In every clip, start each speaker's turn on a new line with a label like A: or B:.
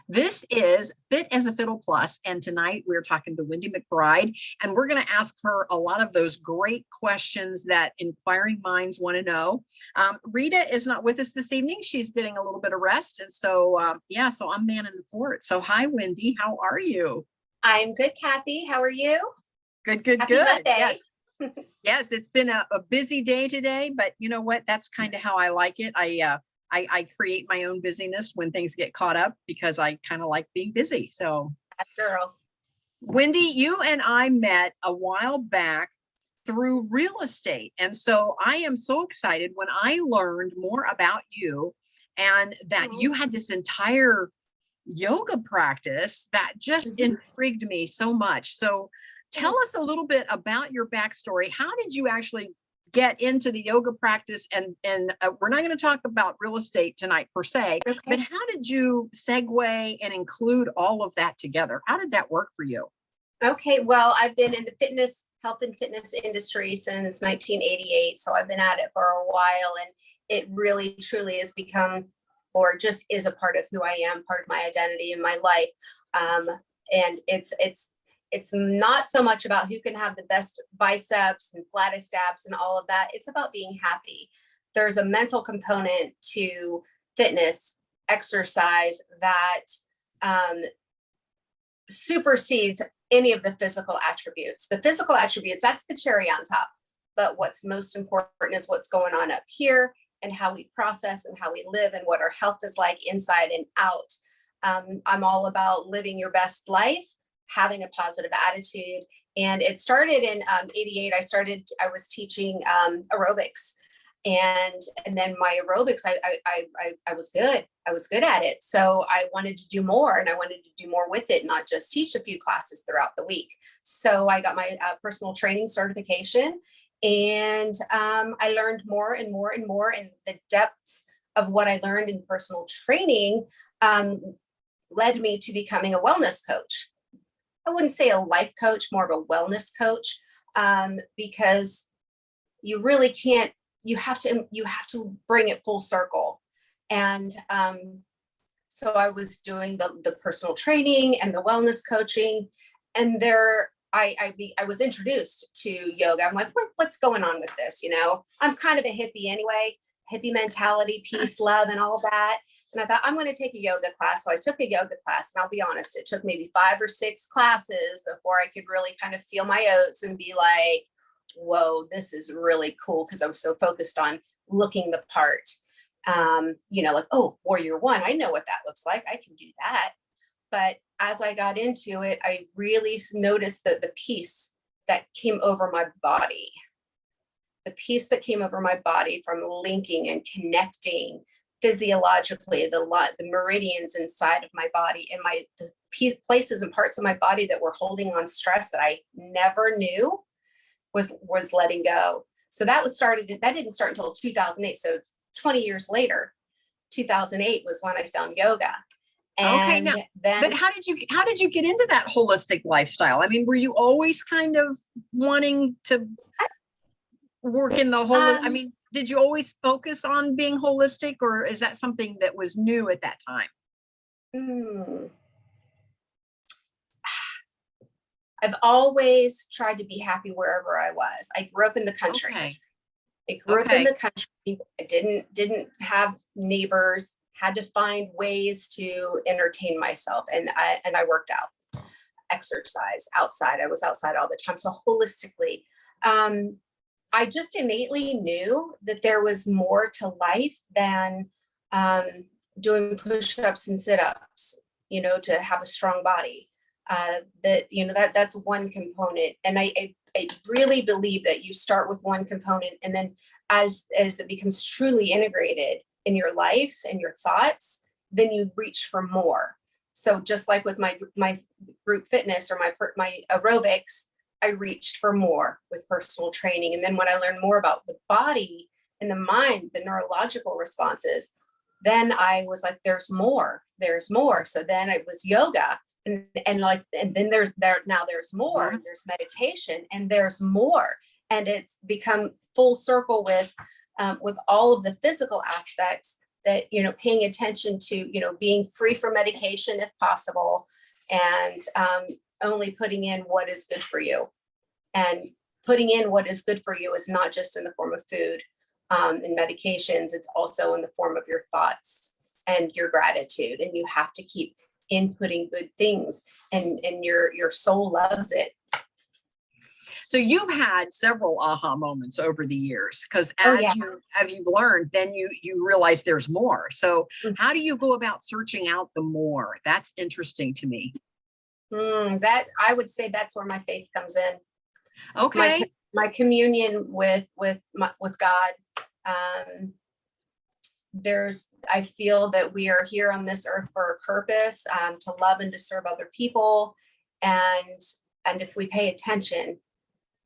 A: This is Fit as a Fiddle Plus, and tonight we're talking to Wendy McBride, and we're going to ask her a lot of those great questions that inquiring minds want to know. Rita is not with us this evening. She's getting a little bit of rest, and so so I'm manning the fort. So hi, Wendy. How are you?
B: I'm good, Kathy. How are you?
A: Good, good,
B: Happy
A: good.
B: Monday.
A: Yes. Yes, it's been a busy day today, but you know what? That's kind of how I like it. I create my own busyness when things get caught up because I kind of like being busy. So,
B: That girl.
A: Wendy, you and I met a while back through real estate. And so I am so excited when I learned more about you and that you had this entire yoga practice that just intrigued me so much. So tell us a little bit about your backstory. How did you actually get into the yoga practice? And we're not going to talk about real estate tonight per se, but how did you segue and include all of that together? How did that work for you?
B: Okay, well, I've been in the health and fitness industry since 1988. So I've been at it for a while, and it really truly has become, or just is, a part of who I am, part of my identity in my life. And it's not so much about who can have the best biceps and flattest abs and all of that. It's about being happy. There's a mental component to fitness, exercise that supersedes any of the physical attributes. The physical attributes, that's the cherry on top. But what's most important is what's going on up here and how we process and how we live and what our health is like inside and out. I'm all about living your best life, having a positive attitude. And it started in 88. I was teaching aerobics, and then my aerobics, I was good. I was good at it. So I wanted to do more, and I wanted to do more with it, not just teach a few classes throughout the week. So I got my personal training certification, and I learned more and more and more. And the depths of what I learned in personal training led me to becoming a wellness coach. I wouldn't say a life coach, more of a wellness coach, because you really can't, you have to bring it full circle. And so I was doing the personal training and the wellness coaching, and there I was introduced to yoga. I'm like, what's going on with this? You know, I'm kind of a hippie anyway, hippie mentality, peace, love, and all that. And I thought, I'm going to take a yoga class. So I took a yoga class, and I'll be honest, it took maybe 5 or 6 classes before I could really kind of feel my oats and be like, whoa, this is really cool. Because I was so focused on looking the part, like, oh, Warrior One, I know what that looks like. I can do that. But as I got into it, I really noticed that the peace that came over my body, from linking and connecting physiologically, the meridians inside of my body, and the places and parts of my body that were holding on stress that I never knew was letting go. So that didn't start until 2008. So 20 years later, 2008 was when I found yoga. And
A: okay, but how did you get into that holistic lifestyle? I mean, were you always kind of wanting to work in the whole, I mean, did you always focus on being holistic, or is that something that was new at that time?
B: I've always tried to be happy wherever I was. I grew up in the country.
A: Okay.
B: I didn't have neighbors, had to find ways to entertain myself. And I worked out, exercise outside. I was outside all the time. So holistically, I just innately knew that there was more to life than doing push-ups and sit-ups, to have a strong body. That's one component. And I really believe that you start with one component, and then as it becomes truly integrated in your life and your thoughts, then you reach for more. So just like with my group fitness or my aerobics, I reached for more with personal training. And then when I learned more about the body and the mind, the neurological responses, then I was like, there's more. So then it was yoga. And then there's more, there's meditation, and there's more. And it's become full circle with all of the physical aspects that, paying attention to, being free from medication if possible, and only putting in what is good for you. And putting in what is good for you is not just in the form of food and medications, it's also in the form of your thoughts and your gratitude. And you have to keep inputting good things, and your soul loves it.
A: So you've had several aha moments over the years, because
B: yeah.
A: you've learned, then you realize there's more. So
B: Mhm.
A: how do you go about searching out the more? That's interesting to me.
B: That, I would say, that's where my faith comes in.
A: Okay.
B: My communion with God. I feel that we are here on this earth for a purpose, to love and to serve other people. And if we pay attention,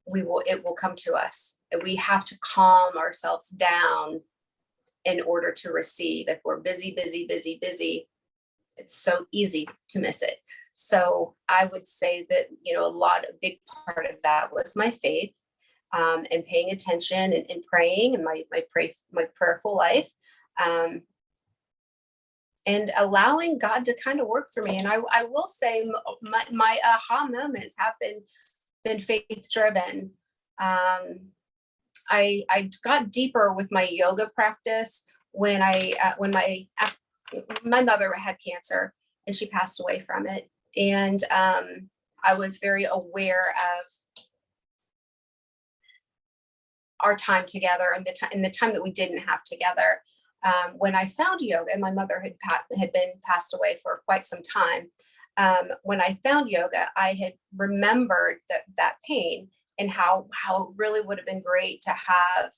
B: it will come to us. And we have to calm ourselves down in order to receive. If we're busy, it's so easy to miss it. So I would say that, a big part of that was my faith, and paying attention and praying, and my prayerful life, and allowing God to kind of work through me. And I will say my aha moments have been faith driven. I got deeper with my yoga practice when my mother had cancer and she passed away from it. And I was very aware of our time together and the time that we didn't have together. When I found yoga, and my mother had been passed away for quite some time. When I found yoga, I had remembered that pain, and how it really would have been great to have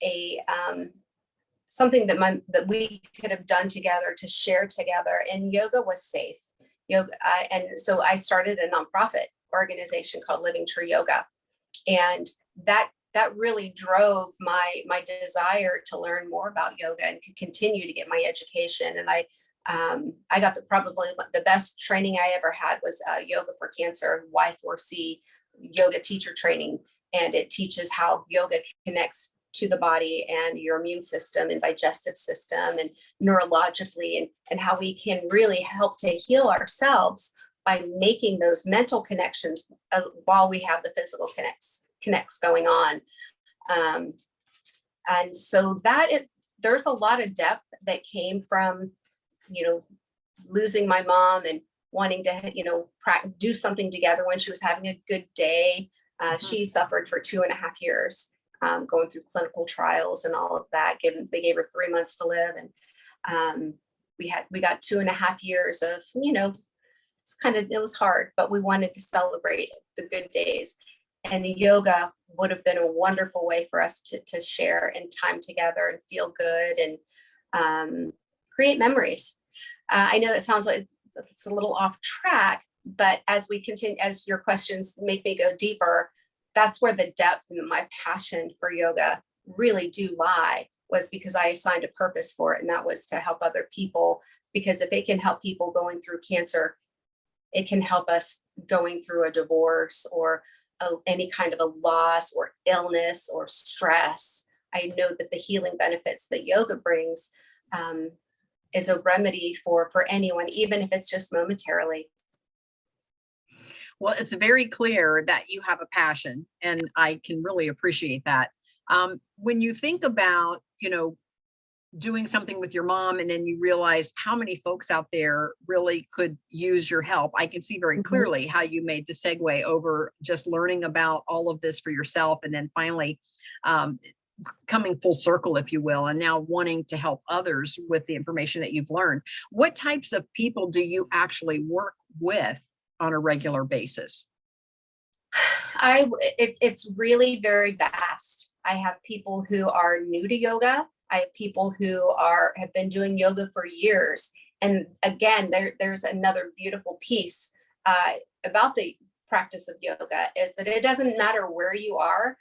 B: a something that we could have done together, to share together. And yoga was safe. Yoga, and so I started a nonprofit organization called LivingTreeYoga, and that really drove my desire to learn more about yoga and continue to get my education. And I got probably the best training I ever had was Yoga for Cancer, Y4C yoga teacher training. And it teaches how yoga connects to the body and your immune system and digestive system and neurologically, and how we can really help to heal ourselves by making those mental connections while we have the physical connects going on. And so there's a lot of depth that came from, losing my mom and wanting to, do something together when she was having a good day. She suffered for 2.5 years, going through clinical trials and all of that. They gave her 3 months to live. And we got 2.5 years of, it was hard, but we wanted to celebrate the good days. And yoga would have been a wonderful way for us to share and time together and feel good and create memories. I know it sounds like it's a little off track, but as we continue, as your questions make me go deeper, that's where the depth and my passion for yoga really do lie, was because I assigned a purpose for it. And that was to help other people, because if it can help people going through cancer, it can help us going through a divorce or any kind of a loss or illness or stress. I know that the healing benefits that yoga brings is a remedy for anyone, even if it's just momentarily.
A: Well, it's very clear that you have a passion, and I can really appreciate that. When you think about, doing something with your mom, and then you realize how many folks out there really could use your help, I can see very clearly how you made the segue over just learning about all of this for yourself, and then finally coming full circle, if you will, and now wanting to help others with the information that you've learned. What types of people do you actually work with on a regular basis?
B: It's really very vast. I have people who are new to yoga. I have people who have been doing yoga for years. And again, there's another beautiful piece about the practice of yoga, is that it doesn't matter where you are.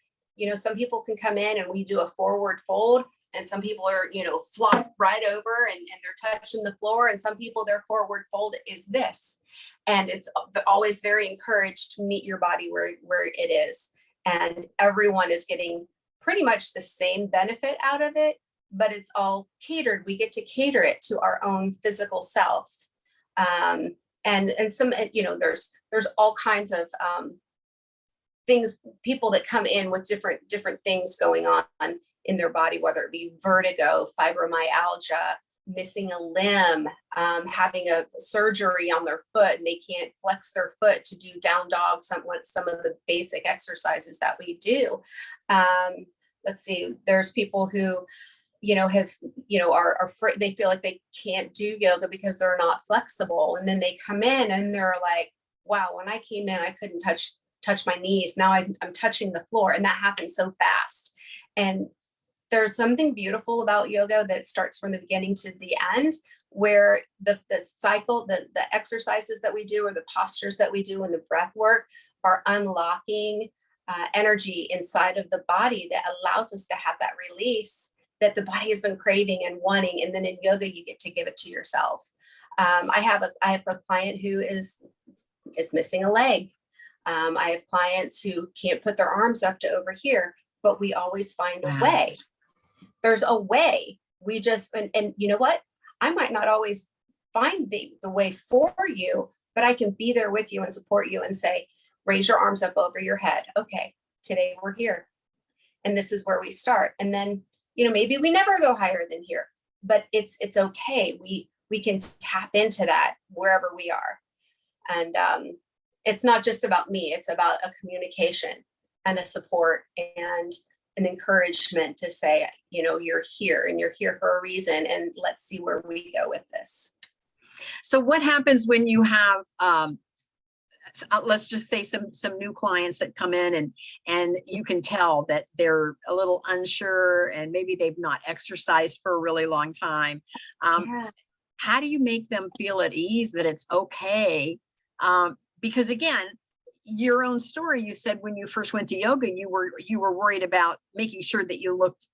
B: Some people can come in and we do a forward fold, and some people are, flop right over and they're touching the floor. And some people, their forward fold is this. And it's always very encouraged to meet your body where it is. And everyone is getting pretty much the same benefit out of it. but it's all catered. We get to cater it to our own physical self. And some, you know, there's all kinds of things, people that come in with different things going on in their body, whether it be vertigo, fibromyalgia, missing a limb, having a surgery on their foot and they can't flex their foot to do down dog, some of the basic exercises that we do. Let's see, there's people who, you know, have, you know, are afraid, they feel like they can't do yoga because they're not flexible. And then they come in and they're like, wow, when I came in, I couldn't touch my knees. Now I'm touching the floor. And that happens so fast. And there's something beautiful about yoga that starts from the beginning to the end, where the cycle, the exercises that we do, or the postures that we do, and the breath work are unlocking energy inside of the body that allows us to have that release that the body has been craving and wanting. And then in yoga, you get to give it to yourself. I have a client who is missing a leg. I have clients who can't put their arms up to over here, but we always find a way. There's a way. We just, and you know what? I might not always find the way for you, but I can be there with you and support you and say, raise your arms up over your head. Okay, today we're here. And this is where we start. And then, you know, maybe we never go higher than here, but it's okay. We can tap into that wherever we are. And it's not just about me, it's about a communication and a support and an encouragement to say, you know, you're here and you're here for a reason, and let's see where we go with this.
A: So what happens when you have, let's just say some new clients that come in and you can tell that they're a little unsure and maybe they've not exercised for a really long time. How do you make them feel at ease that it's okay? Because again, your own story, you said when you first went to yoga, you were worried about making sure that you looked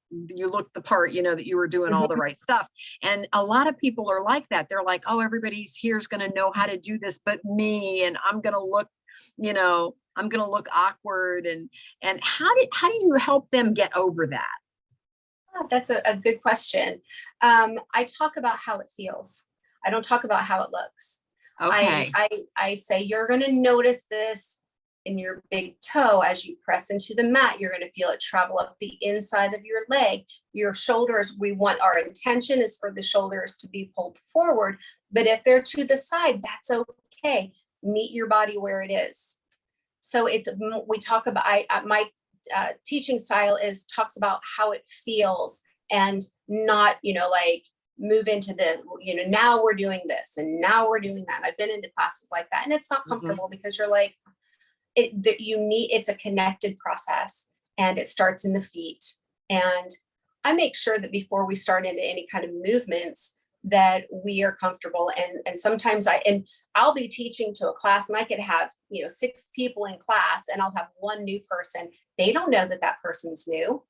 A: the part, you know, that you were doing all the right stuff. And a lot of people are like that. They're like, oh, everybody's here is going to know how to do this, but me, and I'm going to look, you know, I'm going to look awkward. And how do you help them get over that?
B: Oh, that's a good question. I talk about how it feels. I don't talk about how it looks.
A: Okay.
B: I say, you're going to notice this in your big toe as you press into the mat. You're going to feel it travel up the inside of your leg. Your shoulders, our intention is for the shoulders to be pulled forward, but if they're to the side, that's okay. Meet your body where it is. So we talk about, my teaching style talks about how it feels, and not, you know, like move into the, you know, now we're doing this and now we're doing that. I've been into classes like that, and it's not comfortable because you're like, it's a connected process, and it starts in the feet. And I make sure that before we start into any kind of movements that we are comfortable. And sometimes I'll be teaching to a class and I could have, you know, 6 people in class, and I'll have one new person. They don't know that person's new.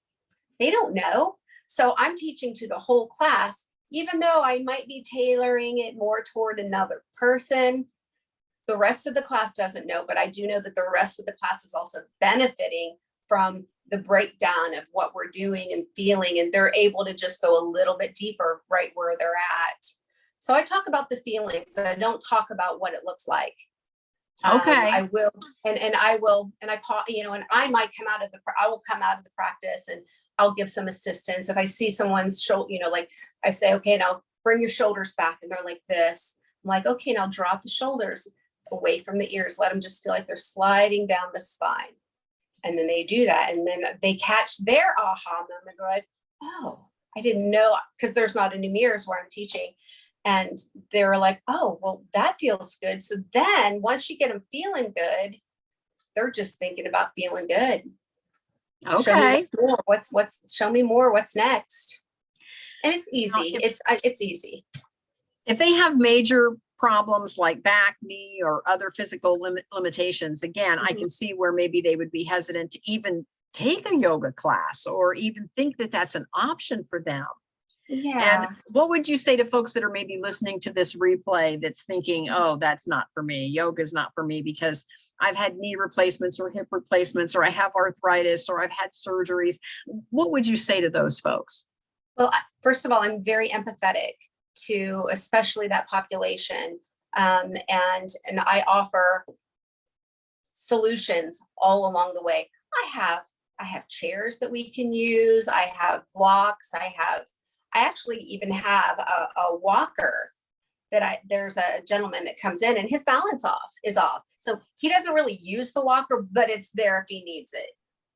B: They don't know. So I'm teaching to the whole class, even though I might be tailoring it more toward another person. The rest of the class doesn't know, but I do know that the rest of the class is also benefiting from the breakdown of what we're doing and feeling, and they're able to just go a little bit deeper right where they're at. So I talk about the feelings, and I don't talk about what it looks like.
A: Okay.
B: I will, and I will, and you know, and I might I will come out of the practice and I'll give some assistance. If I see someone's shoulder, you know, like I say, okay, now bring your shoulders back, and they're like this. I'm like, okay, now drop the shoulders away from the ears. Let them just feel like they're sliding down the spine. And then they do that. And then they catch their aha moment. They're like, oh, I didn't know, because there's not any mirrors where I'm teaching. And they're like, oh, well, that feels good. So then once you get them feeling good, they're just thinking about feeling good.
A: Okay.
B: Show me more. What's next? And it's easy. It's easy.
A: If they have major problems like back, knee, or other physical limitations, again, I can see where maybe they would be hesitant to even take a yoga class or even think that that's an option for them.
B: Yeah.
A: And what would you say to folks that are maybe listening to this replay that's thinking, oh, that's not for me. Yoga is not for me because I've had knee replacements or hip replacements, or I have arthritis, or I've had surgeries. What would you say to those folks?
B: Well, first of all, I'm very empathetic to especially that population. And I offer solutions all along the way. I have chairs that we can use. I have blocks. I actually even have a walker there's a gentleman that comes in and his balance is off. So he doesn't really use the walker, but it's there if he needs it.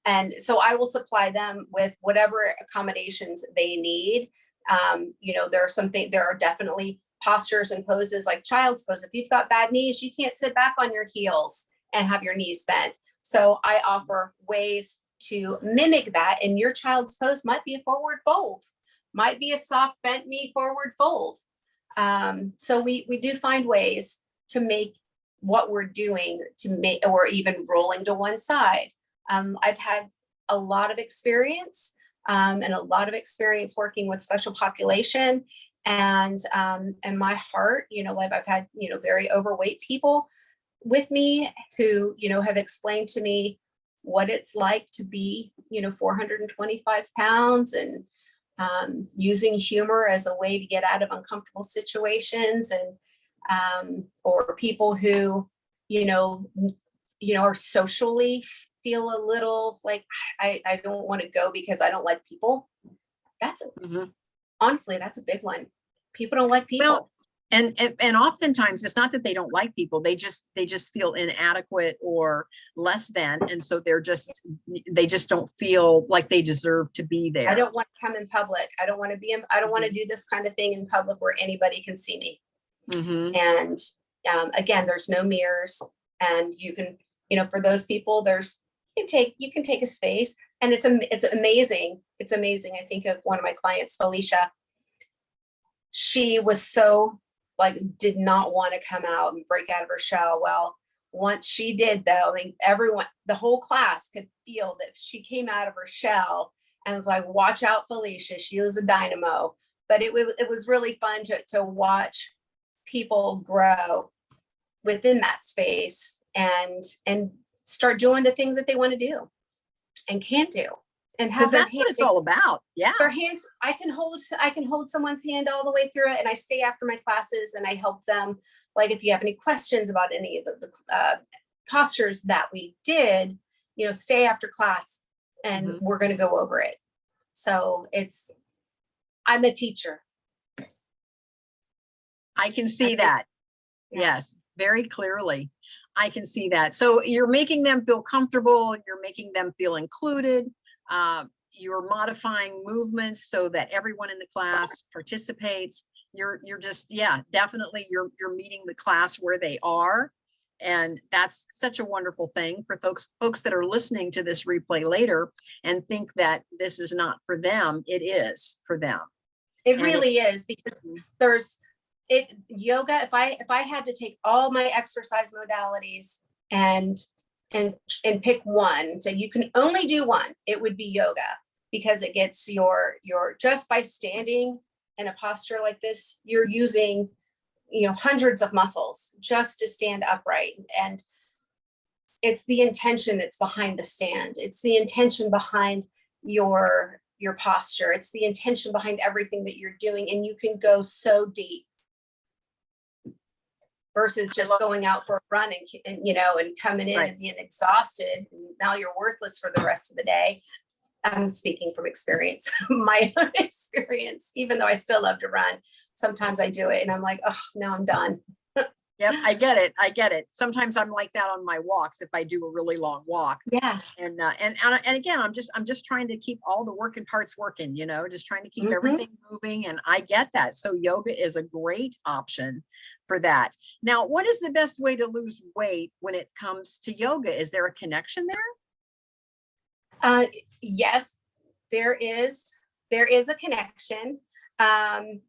B: And so I will supply them with whatever accommodations they need. There are definitely postures and poses like child's pose. If you've got bad knees, you can't sit back on your heels and have your knees bent. So I offer ways to mimic that. And your child's pose might be a forward fold, might be a soft bent knee forward fold. So we do find ways to make what we're doing or even rolling to one side. I've had a lot of experience and a lot of experience working with special population and my heart, like I've had, very overweight people with me who, have explained to me what it's like to be, 425 pounds and using humor as a way to get out of uncomfortable situations and or people who, are socially feel a little like I don't want to go because I don't like people. Honestly, that's a big one. People don't like people.
A: Well, and oftentimes it's not that they don't like people. They just feel inadequate or less than. And so they just don't feel like they deserve to be there.
B: I don't want to come in public. I don't want to do this kind of thing in public where anybody can see me. And again, there's no mirrors and you can, for those people, you can take a space and it's amazing. It's amazing. I think of one of my clients, Felicia. She was so did not want to come out and break out of her shell. Well, once she did though, everyone, the whole class could feel that she came out of her shell and was like, watch out, Felicia, she was a dynamo. But it was really fun to watch people grow within that space and start doing the things that they want to do and can do. And have
A: that's what it's all about. Yeah.
B: Their hands, I can hold someone's hand all the way through it. And I stay after my classes and I help them. Like if you have any questions about any of the postures that we did, stay after class and we're going to go over it. So I'm a teacher.
A: I can see that. Yeah. Yes, very clearly. I can see that. So you're making them feel comfortable. You're making them feel included. You're modifying movements so that everyone in the class participates. You're just, definitely you're meeting the class where they are. And that's such a wonderful thing for folks that are listening to this replay later and think that this is not for them. It is for them.
B: It really is, because yoga, if I had to take all my exercise modalities and pick one and say you can only do one, it would be yoga, because it gets your just by standing in a posture like this, you're using hundreds of muscles just to stand upright. And it's the intention that's behind the stand. It's the intention behind your posture. It's the intention behind everything that you're doing. And you can go so deep versus just going out for a run and coming in and being exhausted. And now you're worthless for the rest of the day. I'm speaking from experience, my own experience, even though I still love to run. Sometimes I do it and I'm like, oh, now I'm done.
A: Yep, I get it. Sometimes I'm like that on my walks if I do a really long walk.
B: Yeah.
A: And again, I'm just trying to keep all the working parts working, just trying to keep everything moving. And I get that. So yoga is a great option for that. Now, what is the best way to lose weight when it comes to yoga? Is there a connection there?
B: Yes, there is a connection. And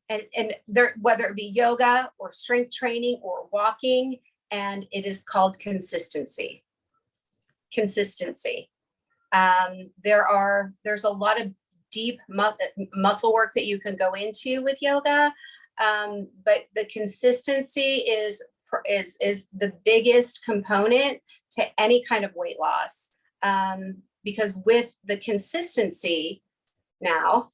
B: there, whether it be yoga or strength training or walking, and it is called consistency. There's a lot of deep muscle work that you can go into with yoga. But the consistency is the biggest component to any kind of weight loss. Because with the consistency now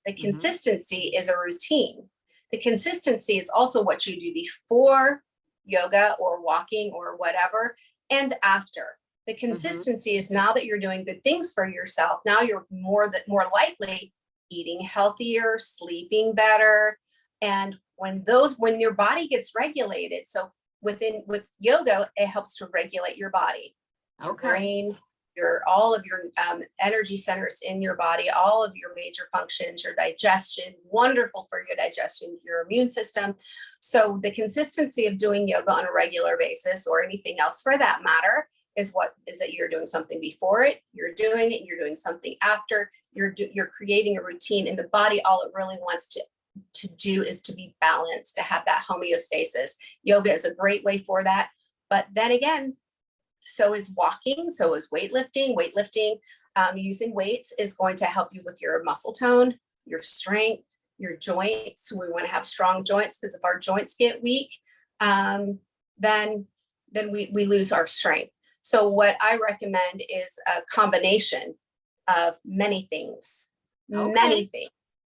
B: The consistency is a routine. The consistency is also what you do before yoga or walking or whatever, and after. The consistency is now that you're doing good things for yourself. Now you're more likely eating healthier, sleeping better. And when your body gets regulated, so with yoga, it helps to regulate your body, your brain, all of your energy centers in your body, all of your major functions, your digestion, wonderful for your digestion, your immune system. So the consistency of doing yoga on a regular basis, or anything else for that matter, is that you're doing something before it, you're doing something after, you're creating a routine, and the body, all it really wants to do is to be balanced, to have that homeostasis. Yoga is a great way for that. But then again, so is walking, so is weightlifting. Using weights is going to help you with your muscle tone, your strength, your joints. We want to have strong joints, because if our joints get weak, then we lose our strength. So what I recommend is a combination of many things,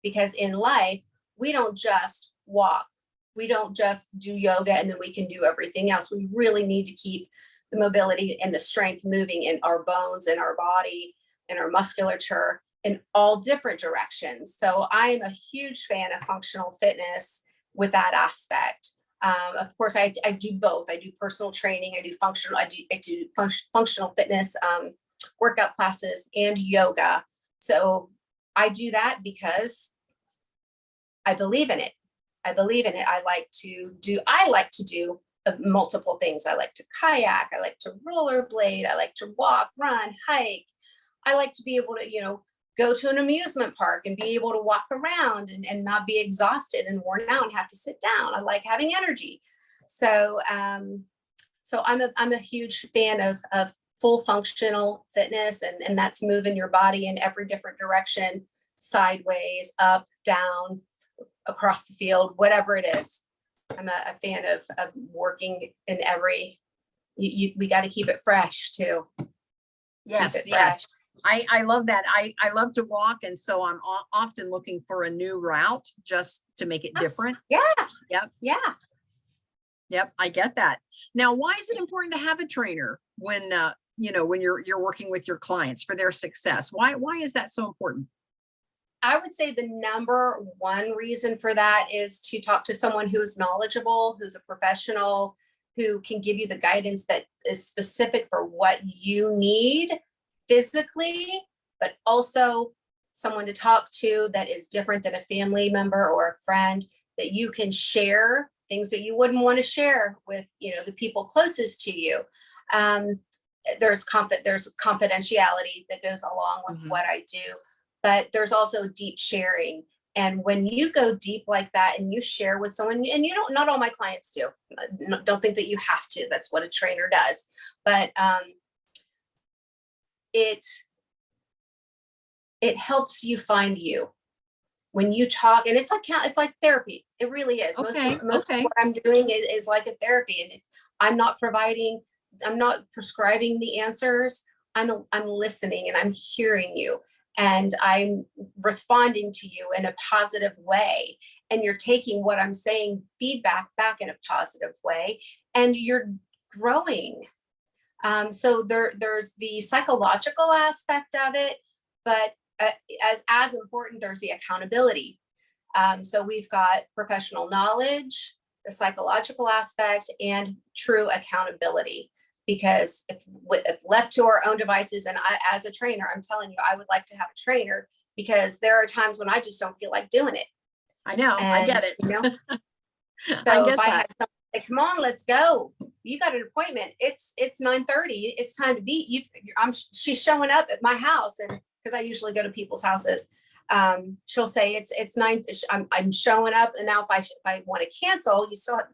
B: because in life, we don't just walk, we don't just do yoga and then we can do everything else. We really need to keep the mobility and the strength moving in our bones and our body and our musculature in all different directions. So I am a huge fan of functional fitness with that aspect. Of course, I do both. I do personal training. I do functional fitness workout classes and yoga. So I do that because I believe in it. I like to do multiple things. I like to kayak. I like to rollerblade. I like to walk, run, hike. I like to be able to, go to an amusement park and be able to walk around and not be exhausted and worn out and have to sit down. I like having energy. So, so I'm a huge fan of full functional fitness, and that's moving your body in every different direction, sideways, up, down, across the field, whatever it is. I'm a fan of working in every, we got to keep it fresh too.
A: Yes. I love that. I love to walk. And so I'm often looking for a new route just to make it different.
B: Yeah.
A: Yep.
B: Yeah.
A: Yep. I get that. Now, why is it important to have a trainer when, when you're working with your clients for their success? Why is that so important?
B: I would say the number one reason for that is to talk to someone who is knowledgeable, who's a professional, who can give you the guidance that is specific for what you need physically, but also someone to talk to that is different than a family member or a friend, that you can share things that you wouldn't want to share with, the people closest to you. There's confidentiality that goes along with what I do, but there's also deep sharing. And when you go deep like that and you share with someone, and not all my clients do, don't think that you have to, that's what a trainer does. But it helps you find you when you talk, and it's like therapy. It really is. Most of what I'm doing is like a therapy, and I'm not prescribing the answers. I'm listening and I'm hearing you, and I'm responding to you in a positive way. And you're taking what I'm saying, feedback back in a positive way, and you're growing. So there's the psychological aspect of it, but as important, there's the accountability. So we've got professional knowledge, the psychological aspect, and true accountability. Because if left to our own devices, and as a trainer, I'm telling you, I would like to have a trainer, because there are times when I just don't feel like doing it.
A: I know, I get it.
B: So if I had someone say, come on, let's go. You got an appointment. It's 9:30. It's time to be. She's showing up at my house, and because I usually go to people's houses, she'll say it's 9. I'm showing up, and now if I want to cancel, you still have,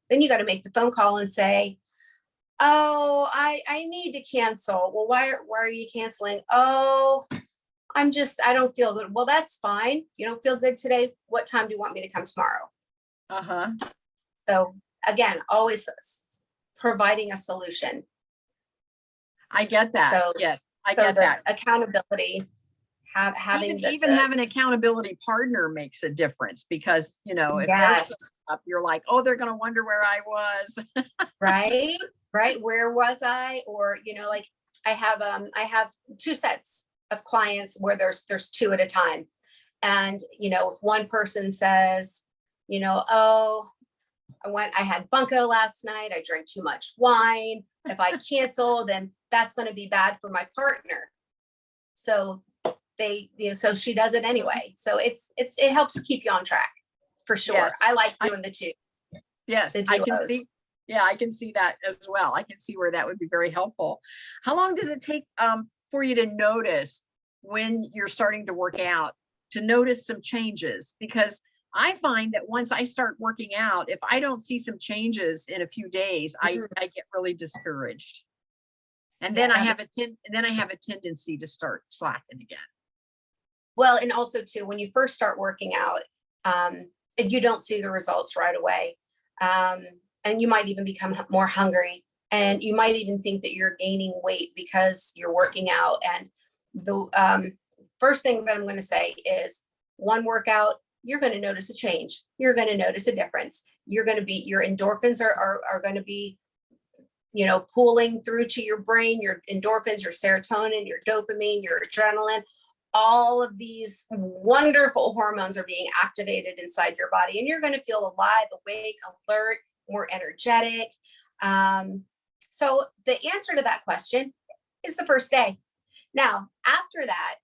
B: then you got to make the phone call and say, oh, I need to cancel. Well, why are you canceling? Oh, I don't feel good. Well, that's fine. You don't feel good today. What time do you want me to come tomorrow? So again, always providing a solution.
A: I get that.
B: So
A: yes, I get that.
B: Accountability having
A: even having an accountability partner makes a difference, because if they're
B: yes,
A: up, you're like, oh, they're going to wonder where I was.
B: right, right. Where was I? Or like I have two sets of clients where there's two at a time, and if one person says, oh, I had bunko last night, I drank too much wine, if I cancel, then that's going to be bad for my partner. So so she does it anyway. So it helps keep you on track for sure.
A: Yes,
B: I like doing the two.
A: yes,
B: The
A: I can
B: duos.
A: see. Yeah, I can see that as well. I can see where that would be very helpful. How long does it take for you to notice when you're starting to work out, to notice some changes? Because I find that once I start working out, if I don't see some changes in a few days, I get really discouraged. And then I have a tendency to start slacking again.
B: Well, and also too, when you first start working out, you don't see the results right away. And you might even become more hungry, and you might even think that you're gaining weight because you're working out. And the first thing that I'm going to say is, one workout, you're going to notice a change. You're going to notice a difference. Your endorphins are going to be, pooling through to your brain, your endorphins, your serotonin, your dopamine, your adrenaline. All of these wonderful hormones are being activated inside your body, and you're going to feel alive, awake, alert, more energetic. So the answer to that question is the first day. Now, after that,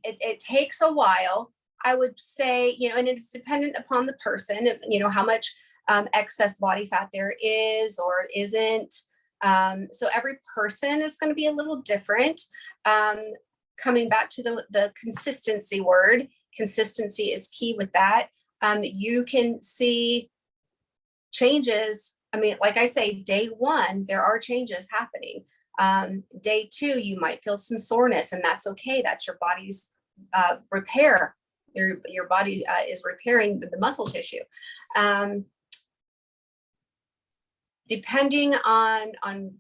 B: it takes a while. I would say, and it's dependent upon the person, how much excess body fat there is or isn't. So every person is going to be a little different. Coming back to the consistency word, consistency is key with that. You can see changes. I mean, like I say, day one, there are changes happening. Day two, you might feel some soreness, and that's okay. That's your body's repair. Your body is repairing the muscle tissue. Depending on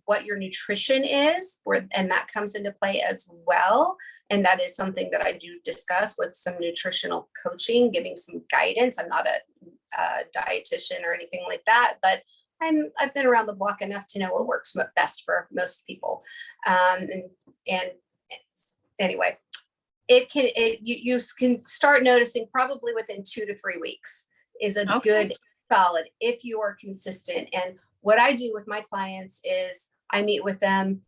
B: what your nutrition is, and that comes into play as well. And that is something that I do discuss with some nutritional coaching, giving some guidance. I'm not a dietitian or anything like that, but I've been around the block enough to know what works best for most people. And anyway, you can start noticing probably within 2 to 3 weeks is a good solid, if you are consistent. And what I do with my clients is I meet with them,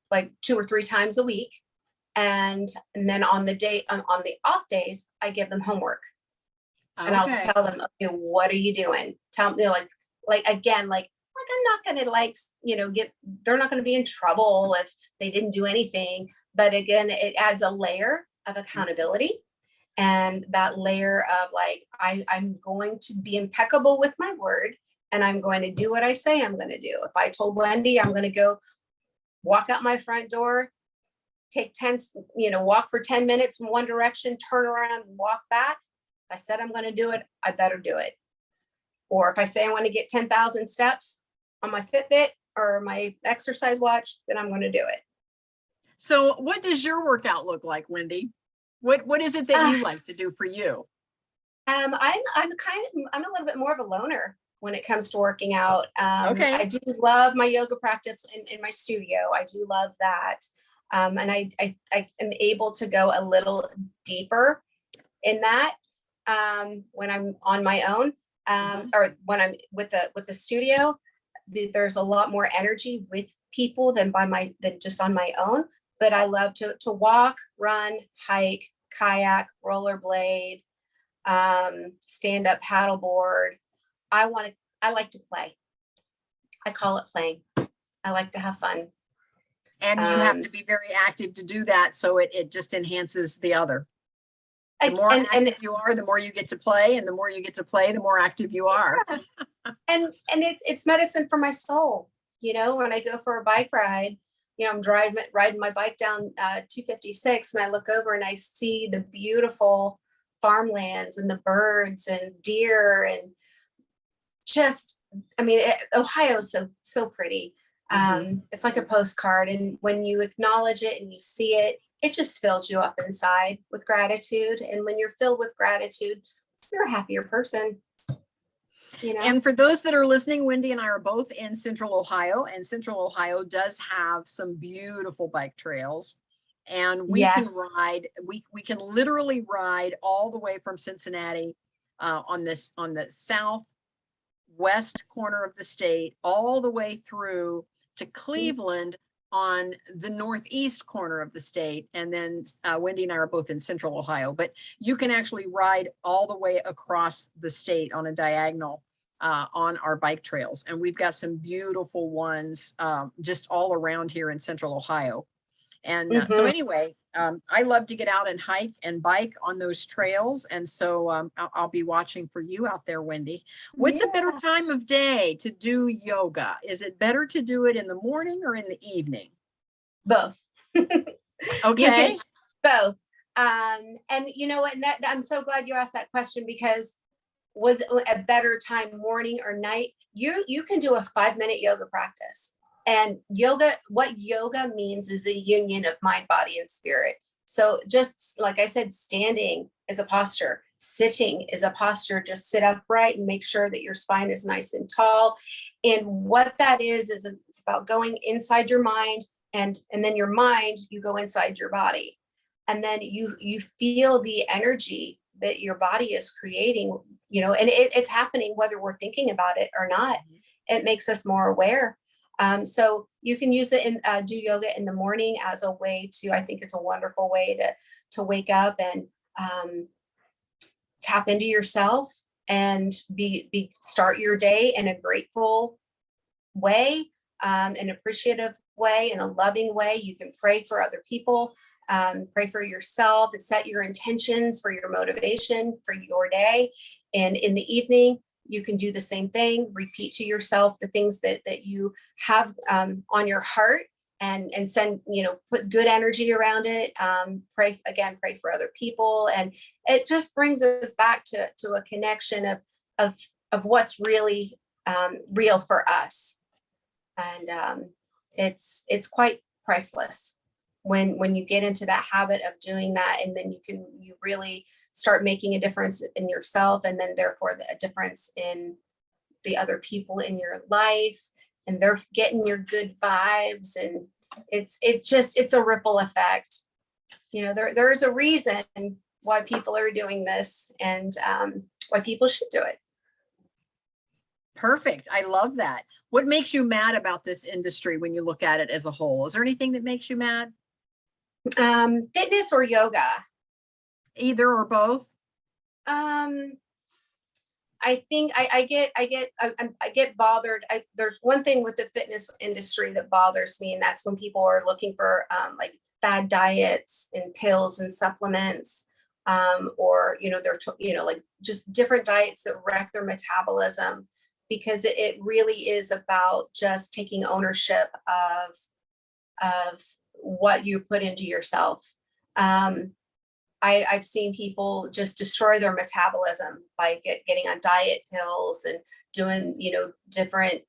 B: like 2 or 3 times a week. And then on the off days, I give them homework. And I'll tell them, okay, what are you doing? Tell me, again, I'm not going to they're not going to be in trouble if they didn't do anything. But again, it adds a layer of accountability, and that layer of I'm going to be impeccable with my word, and I'm going to do what I say I'm going to do. If I told Wendy I'm going to go walk out my front door, walk for 10 minutes in one direction, turn around and walk back. If I said I'm going to do it, I better do it. Or if I say I want to get 10,000 steps on my Fitbit or my exercise watch, then I'm going to do it.
A: So what does your workout look like, Wendy? What is it that you like to do for you?
B: I'm a little bit more of a loner when it comes to working out. I do love my yoga practice in my studio. I do love that. And I am able to go a little deeper in that when I'm on my own, or when I'm with the studio. There's a lot more energy with people than just on my own. But I love to walk, run, hike, kayak, rollerblade, stand up paddleboard. I like to play. I call it playing. I like to have fun.
A: And you have to be very active to do that. So it just enhances the other. The more active you are, the more you get to play, and the more you get to play, the more active you are.
B: And it's medicine for my soul. When I go for a bike ride, I'm riding my bike down 256, and I look over and I see the beautiful farmlands and the birds and deer, and just, Ohio is so pretty. It's like a postcard. And when you acknowledge it and you see it, it just fills you up inside with gratitude. And when you're filled with gratitude, you're a happier person. You know?
A: And for those that are listening, Wendy and I are both in Central Ohio, and Central Ohio does have some beautiful bike trails. And we can ride, we can literally ride all the way from Cincinnati on the southwest corner of the state, all the way through to Cleveland on the northeast corner of the state. And then Wendy and I are both in Central Ohio, but you can actually ride all the way across the state on a diagonal on our bike trails. And we've got some beautiful ones just all around here in Central Ohio. And so anyway, I love to get out and hike and bike on those trails. And so I'll be watching for you out there, Wendy. What's a better time of day to do yoga? Is it better to do it in the morning or in the evening?
B: Both.
A: Okay.
B: Both. And you know what, and I'm so glad you asked that question, because was a better time, morning or night? You can do a 5-minute yoga practice. And what yoga means is a union of mind, body, and spirit. So just like I said, standing is a posture, sitting is a posture. Just sit upright and make sure that your spine is nice and tall. And what that is it's about going inside your mind, and then your mind, you go inside your body. And then you feel the energy that your body is creating, and it's happening whether we're thinking about it or not. It makes us more aware. So you can use it and do yoga in the morning as a way to, I think it's a wonderful way to wake up and tap into yourself and start your day in a grateful way, an appreciative way, in a loving way. You can pray for other people, pray for yourself, and set your intentions for your motivation for your day. And in the evening, you can do the same thing, repeat to yourself the things that you have on your heart, and send, put good energy around it. Pray for other people. And it just brings us back to a connection of what's really real for us. And it's quite priceless when you get into that habit of doing that, and then you really start making a difference in yourself, and then therefore a difference in the other people in your life, and they're getting your good vibes, and it's a ripple effect. There's a reason why people are doing this, and why people should do it.
A: Perfect. I love that. What makes you mad about this industry when you look at it as a whole? Is there anything that makes you mad?
B: Fitness or yoga?
A: Either or both?
B: I think I get bothered. There's one thing with the fitness industry that bothers me, and that's when people are looking for like fad diets and pills and supplements, or they're like just different diets that wreck their metabolism, because it really is about just taking ownership of what you put into yourself. I've seen people just destroy their metabolism by getting on diet pills and doing, different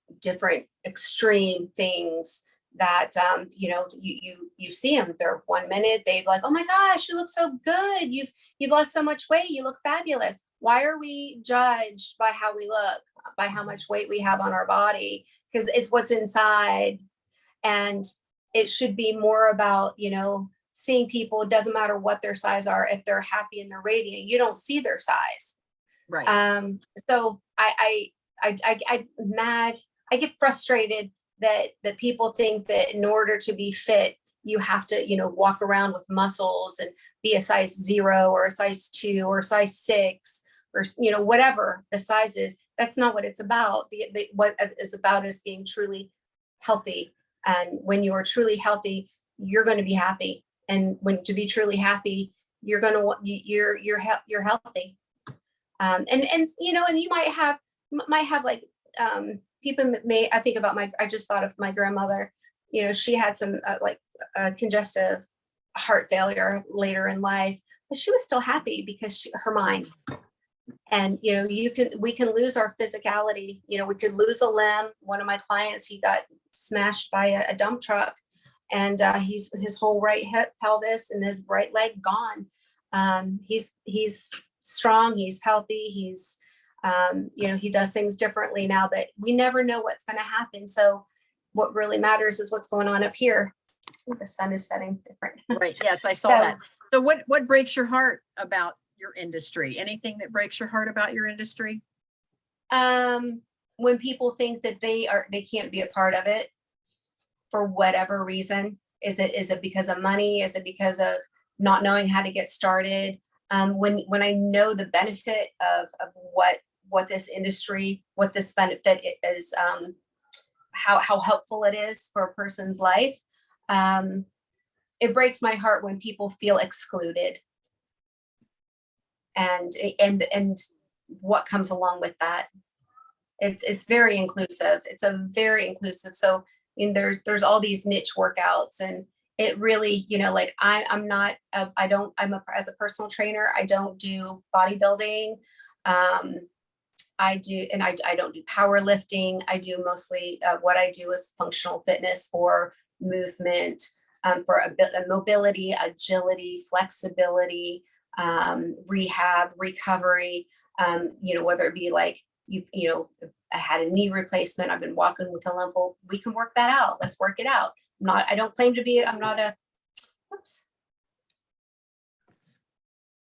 B: extreme things that, you see them. They're 1 minute, they're like, oh my gosh, you look so good. You've lost so much weight. You look fabulous. Why are we judged by how we look, by how much weight we have on our body? Because it's what's inside. And it should be more about, seeing people. It doesn't matter what their size are. If they're happy and they're radiant, you don't see their size.
A: Right.
B: So I get frustrated that people think that in order to be fit, you have to, walk around with muscles and be a size 0 or a size 2 or a size 6 or, whatever the size is. That's not what it's about. What it's about is being truly healthy. And when you are truly healthy, you're going to be happy. And to be truly happy, you're healthy. And you might have like, people I think about I just thought of my grandmother. She had some congestive heart failure later in life, but she was still happy because her mind, And, you know, we can lose our physicality. You know, we could lose a limb. One of my clients, he got smashed by a dump truck, and his whole right hip, pelvis, and his right leg gone. He's strong, he's healthy, he's, you know, he does things differently now, but we never know what's going to happen. So what really matters is what's going on up here. Ooh, the sun is setting different.
A: Right. Yes, I saw
B: So,
A: that. So what breaks your heart about your industry? Anything that breaks your heart about your industry?
B: when people think that they can't be a part of it for whatever reason. Is it because of money? Is it because of not knowing how to get started? When I know the benefit of what this industry, what this benefit is, how helpful it is for a person's life, it breaks my heart when people feel excluded, and what comes along with that. It's very inclusive. It's a very inclusive. So there's all these niche workouts, and it really, like I'm not, as a personal trainer, I don't do bodybuilding. I don't do powerlifting. I do mostly, what I do is functional fitness for movement, for a bit of mobility, agility, flexibility, rehab, recovery, whether it be like, I had a knee replacement, I've been walking with a limp. Well, we can work that out. Let's work it out. I don't claim to be, I'm not a, whoops.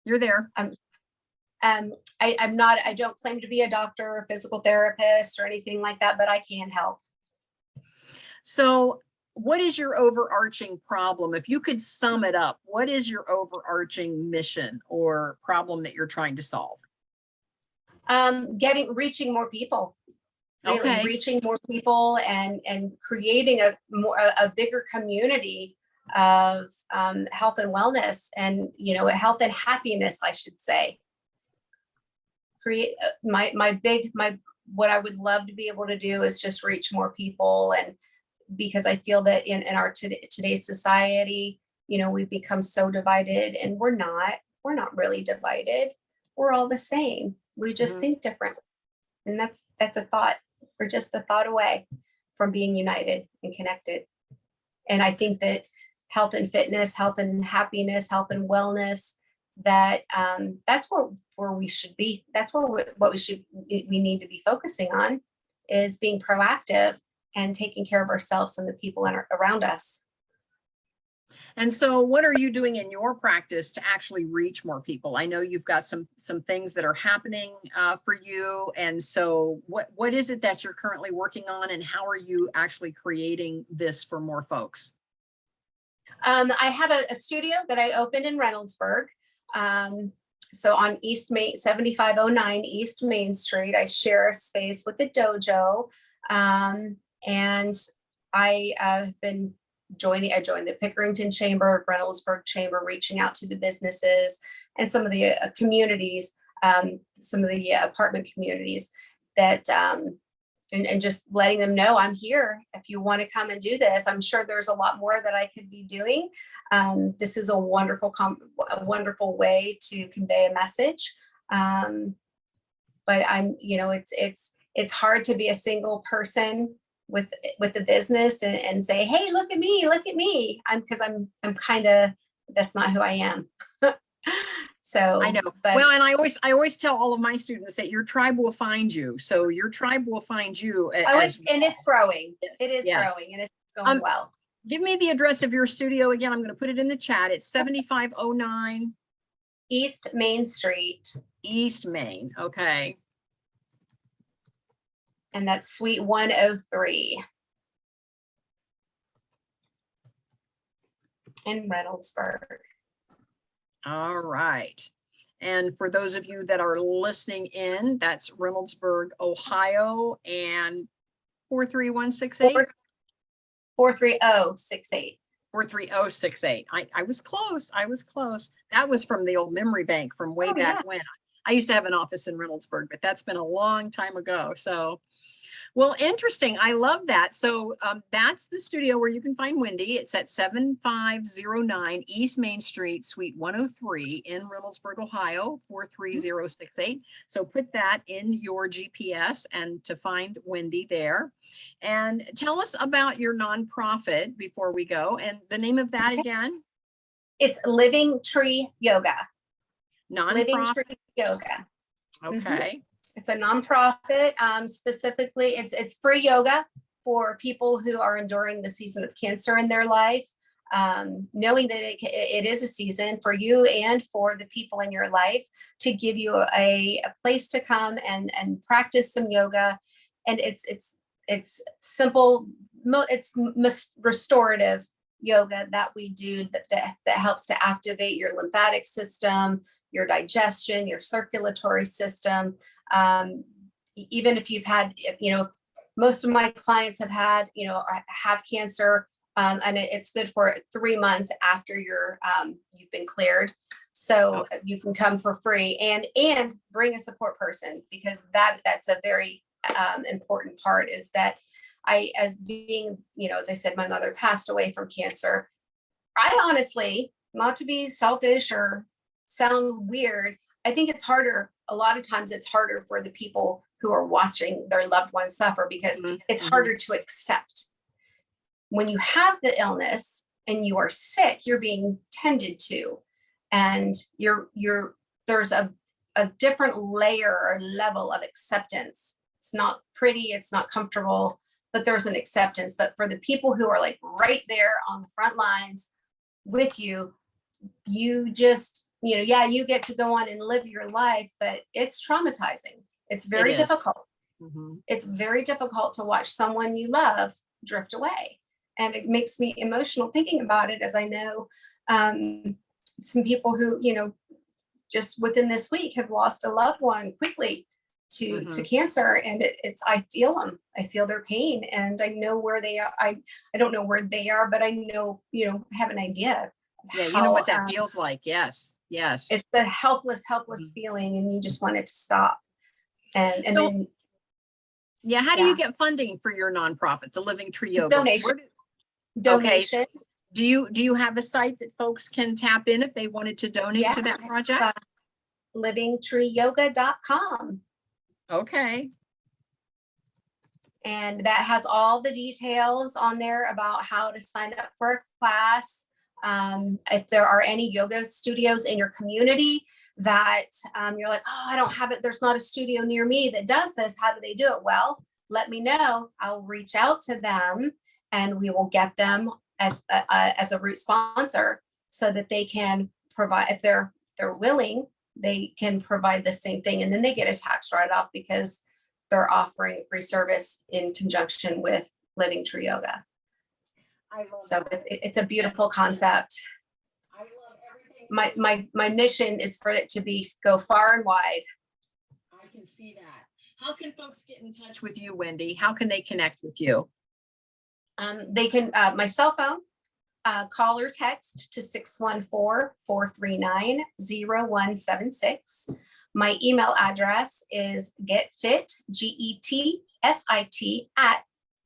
A: You're there.
B: I don't claim to be a doctor or physical therapist or anything like that, but I can help.
A: So what is your overarching problem? If you could sum it up, what is your overarching mission or problem that you're trying to solve?
B: Reaching more people. Really,
A: okay.
B: Reaching more people and creating a bigger community of health and wellness, and health and happiness, I should say. Create what I would love to be able to do is just reach more people, and because I feel that in our today's society, we've become so divided, and we're not really divided. We're all the same. We just think differently, and that's a thought. We're just a thought away from being united and connected. And I think that health and fitness, health and happiness, health and wellness, that's where we should be. That's what we need to be focusing on, is being proactive and taking care of ourselves and the people around us.
A: And so what are you doing in your practice to actually reach more people? I know you've got some things that are happening for you. And so what is it that you're currently working on, and how are you actually creating this for more folks?
B: I have a studio that I opened in Reynoldsburg. So on East Main, 7509 East Main Street, I share a space with the dojo. And I have been I joined the Pickerington Chamber, Reynoldsburg Chamber, reaching out to the businesses and some of the communities, some of the apartment communities that, and just letting them know I'm here. If you want to come and do this, I'm sure there's a lot more that I could be doing. This is a wonderful way to convey a message. But it's hard to be a single person with the business and say, hey, look at me. Because I'm kind of, that's not who I am. So
A: I know. Well, and I always tell all of my students that your tribe will find you. So your tribe will find you.
B: And it's growing. It is growing, and it's going well.
A: Give me the address of your studio again. I'm going to put it in the chat. It's 7509
B: East Main Street.
A: East Main. Okay.
B: And that's Suite 103 in Reynoldsburg.
A: All right. And for those of you that are listening in, that's Reynoldsburg, Ohio, and 43168?
B: 43068.
A: 43068. I was close. That was from the old memory bank from way back when. I used to have an office in Reynoldsburg, but that's been a long time ago. So, Well, interesting. I love that. So that's the studio where you can find Wendy. It's at 7509 East Main Street, Suite 103 in Reynoldsburg, Ohio, 43068. So put that in your GPS and to find Wendy there. And tell us about your nonprofit before we go. And the name of that again?
B: It's Living Tree Yoga. Living
A: Nonprofit.
B: Tree Yoga.
A: Okay.
B: It's a nonprofit. Specifically, it's free yoga for people who are enduring the season of cancer in their life. Knowing that it is a season for you and for the people in your life, to give you a place to come and practice some yoga. And it's simple, it's restorative yoga that we do that helps to activate your lymphatic system, your digestion, your circulatory system. Even if you've had, most of my clients have had, have cancer, and it's good for 3 months after you've been cleared. So you can come for free and bring a support person, because that's a very important part, is that as being, as I said, my mother passed away from cancer. I honestly, not to be selfish or sound weird, I think it's harder. A lot of times it's harder for the people who are watching their loved ones suffer, because it's harder to accept. When you have the illness and you are sick, you're being tended to, and there's a different layer or level of acceptance. It's not pretty, it's not comfortable, but there's an acceptance. But for the people who are like right there on the front lines with you, you just, you get to go on and live your life, but it's traumatizing. It's very difficult. It's very difficult to watch someone you love drift away. And it makes me emotional thinking about it, as I know some people who, just within this week have lost a loved one quickly to cancer. And I feel them. I feel their pain, and I know where they are. I don't know where they are, but I know, have an idea.
A: Yeah, you know what that feels like. Yes.
B: It's a helpless feeling, and you just want it to stop. And
A: so,
B: then,
A: how do you get funding for your nonprofit, the Living Tree Yoga?
B: Donation.
A: Okay. Do you have a site that folks can tap in if they wanted to donate to that project?
B: LivingTreeYoga.com.
A: Okay.
B: And that has all the details on there about how to sign up for a class. If there are any yoga studios in your community that you're like, oh, I don't have it, there's not a studio near me that does this, how do they do it? Well, let me know. I'll reach out to them, and we will get them as a root sponsor, so that they can provide, if they're willing, they can provide the same thing, and then they get a tax write-off because they're offering free service in conjunction with Living Tree Yoga. So it's a beautiful concept.
A: I love everything.
B: My mission is for it to go far and wide.
A: I can see that. How can folks get in touch with you, Wendy? How can they connect with you?
B: They can, my cell phone, call or text to 614-439-0176. My email address is getfit, GETFIT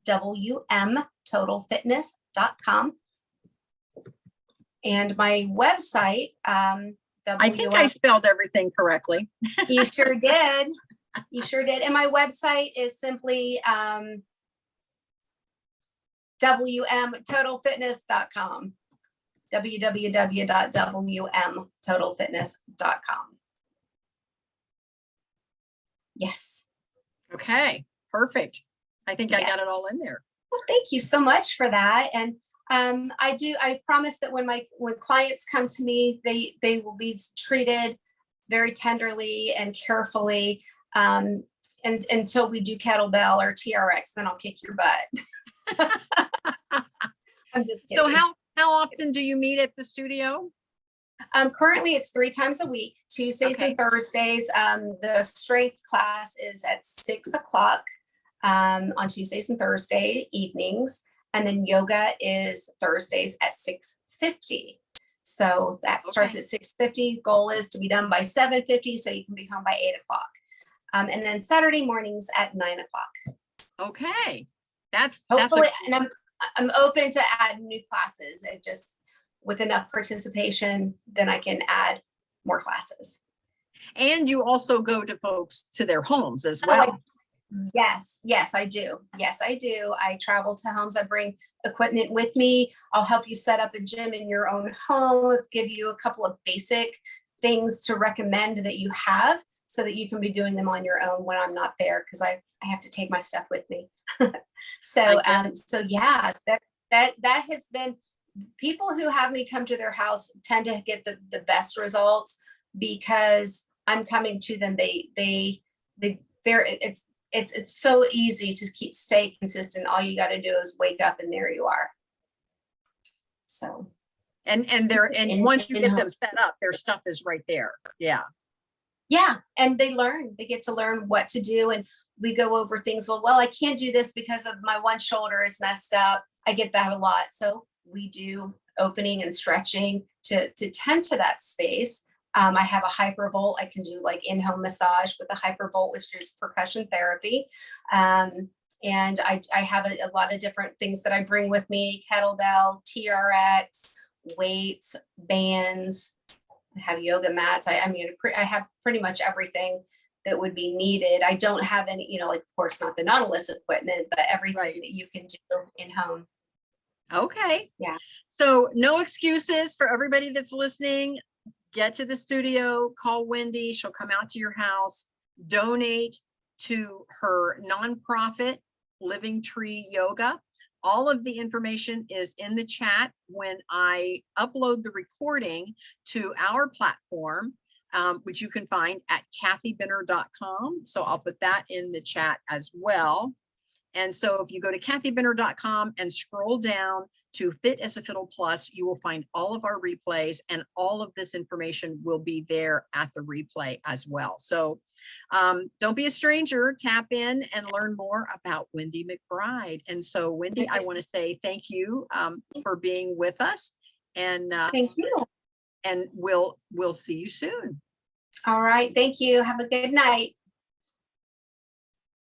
B: @WMTotalFitness.com. And my website,
A: I think I spelled everything correctly.
B: You sure did. You sure did. And my website is simply WMTotalFitness.com. www.WMTotalFitness.com. Yes.
A: Okay, perfect. I think I got it all in there.
B: Well, thank you so much for that. And I promise that when clients come to me, they will be treated very tenderly and carefully. And until we do kettlebell or TRX, then I'll kick your butt. I'm just kidding.
A: So how often do you meet at the studio?
B: Currently it's 3 times a week, Tuesdays and Thursdays. The strength class is at 6 o'clock on Tuesdays and Thursday evenings. And then yoga is Thursdays at 6:50. So that starts at 6:50. Goal is to be done by 7:50, so you can be home by 8 o'clock. And then Saturday mornings at 9 o'clock.
A: Okay. That's
B: Hopefully, and I'm open to add new classes. It just, with enough participation, then I can add more classes.
A: and you also go to folks to their homes as well.
B: Yes, I do. Yes, I do. I travel to homes. I bring equipment with me. I'll help you set up a gym in your own home, give you a couple of basic things to recommend that you have so that you can be doing them on your own when I'm not there, because I have to take my stuff with me. So yeah, that has been, people who have me come to their house tend to get the best results because I'm coming to them. It's so easy to stay consistent. All you got to do is wake up and there you are. So.
A: And once you get them set up, their stuff is right there. Yeah.
B: Yeah. And they get to learn what to do. And we go over things. Well, I can't do this because of my one shoulder is messed up. I get that a lot. So we do opening and stretching to tend to that space. I have a hypervolt. I can do like in-home massage with a hypervolt, which is percussion therapy. And I have a lot of different things that I bring with me: kettlebell, TRX, weights, bands. I have yoga mats. I have pretty much everything that would be needed. I don't have any, like, of course, not the Nautilus equipment, but everything that you can do in home.
A: Okay.
B: Yeah.
A: So no excuses for everybody that's listening. Get to the studio, call Wendy. She'll come out to your house, donate to her nonprofit, LivingTreeYoga. All of the information is in the chat when I upload the recording to our platform, which you can find at kathybinner.com. So I'll put that in the chat as well. And so if you go to kathybinner.com and scroll down to Fit as a Fiddle Plus, you will find all of our replays, and all of this information will be there at the replay as well. So don't be a stranger, tap in and learn more about Wendy McBride. And so Wendy, I want to say thank you for being with us, and
B: thank you.
A: And we'll see you soon.
B: All right. Thank you. Have a good night.